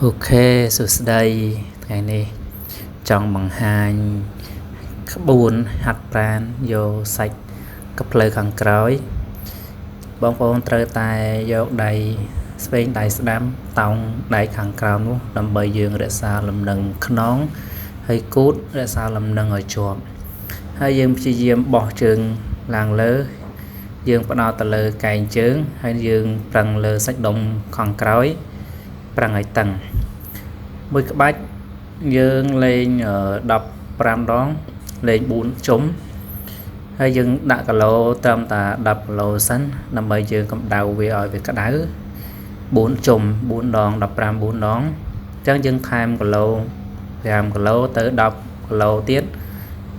អូខេសួស្តីថ្ងៃនេះចង់បង្ហាញក្បួនហាត់ប្រាណយកសាច់កភ្លើខាងក្រោយបងប្អូនត្រូវតែយកដៃស្វែងដៃស្ដាំតោងដៃខាងក្រោមនោះដើម្បីយើងរក្សាលំនឹងខ្នងហើយគូតរក្សាលំនឹងឲ្យជាប់ហើយយើងព្យាយាមបោះជើងឡើងលើយើងផ្ដោតទៅលើកែងជើងហើយយើងប្រឹងលើសាច់ដុំខាងក្រោយប្រឹងឲ្យតឹងមួយក្បាច់យើងលេង15ដងលេង4ជុំហើយយើងដាក់គីឡូត្រឹមតែ10គីឡូសិនដើម្បីយើងកម្ដៅវាឲ្យវាក្ដៅ4ជុំ4ដង15 4ដងអញ្ចឹងយើងថែមគីឡូ5គីឡូទៅ10គីឡូទៀត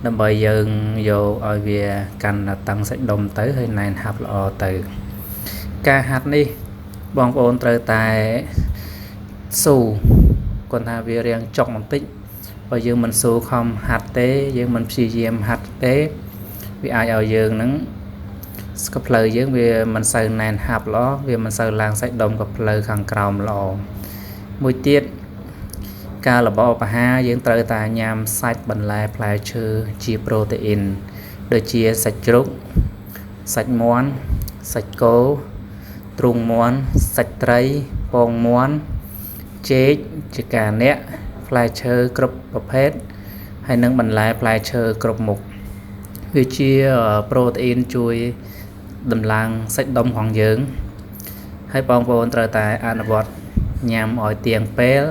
ដើម្បីយើងយកឲ្យវាកាន់តឹងសាច់ដុំទៅហើយណែនហាប់ល្អទៅការហាត់នេះបងប្អូនត្រូវតែស៊ូគាត់ថាវារៀងចុកបន្តិចបើយើងមិនស៊ូខំហាត់ទេយើងមិនព្យាយាមហាត់ទេវាអាចឲ្យយើងនឹងស្កផ្លូវយើងវាមិនសូវណែនហាប់ល្អវាមិនសូវឡើងសាច់ដុំកផ្លូវខាងក្រោមល្អមួយទៀតការលម្អអាហារយើងត្រូវតែញ៉ាំសាច់បន្លែផ្លែឈើជាប្រូតេអ៊ីនដូចជាសាច់ជ្រូកសាច់មាន់សាច់គោទ្រូងមាន់សាច់ត្រីពងមាន់ចេកជាការអ្នកផ្លែឈើគ្រប់ប្រភេទហើយនិងបន្លែផ្លែឈើគ្រប់មុខវាជាប្រូតេអ៊ីនជួយដំឡើងសាច់ដុំของយើងហើយបងប្អូនត្រូវតែអនុវត្តញ៉ាំឲ្យទៀងពេល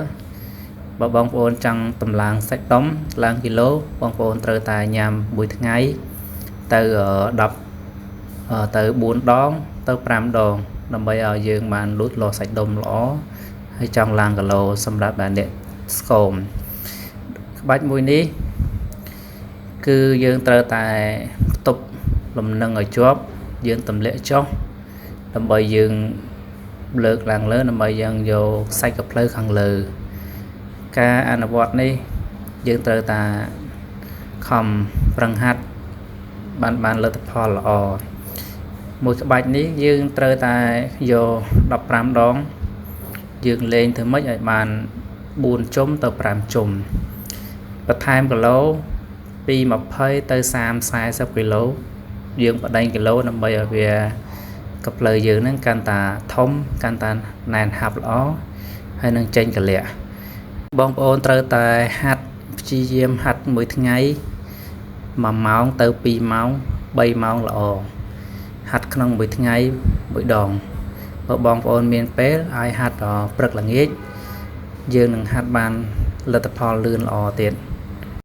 បើបងប្អូនចង់តម្លើងសាច់ដុំឡើងគីឡូបងប្អូនត្រូវតែញ៉ាំមួយថ្ងៃទៅ10ទៅ4ដងទៅ5ដងដើម្បីឲ្យយើងបានលូតលាស់សាច់ដុំល្អហើយចង់ឡើងគីឡូសម្រាប់អ្នកស្គមក្បាច់មួយនេះគឺយើងត្រូវតែផ្ទប់លំនឹងឲ្យជាប់យើងទម្លាក់ចុះដើម្បីយើងលើកឡើងលើដើម្បីយើងយកសាច់កភ្លៅខាងលើការអនុវត្តនេះយើងត្រូវតែខំប្រឹងហាត់បានលទ្ធផលល្អមួយក្បាច់នេះយើងត្រូវតែយក15ដងយើងលេងធ្វើម៉េចឲ្យបាន4ជុំទៅ5ជុំបន្ថែមគីឡូពី20ទៅ30 40គីឡូយើងបដិញគីឡូដើម្បីឲ្យវាកភ្លៅយើងហ្នឹងកាន់តែធំកាន់តែណែនហាប់ល្អហើយនឹងចេញកលៈបងប្អូនត្រូវតែហាត់ព្យាយាមហាត់មួយថ្ងៃ1ម៉ោងទៅ2ម៉ោង3ម៉ោងល្អហាត់ក្នុងមួយថ្ងៃមួយដងបើបងប្អូនមានពេលឲ្យហាត់ព្រឹកល្ងាចយើងនឹងហាត់បានលទ្ធផលលឿនល្អទៀត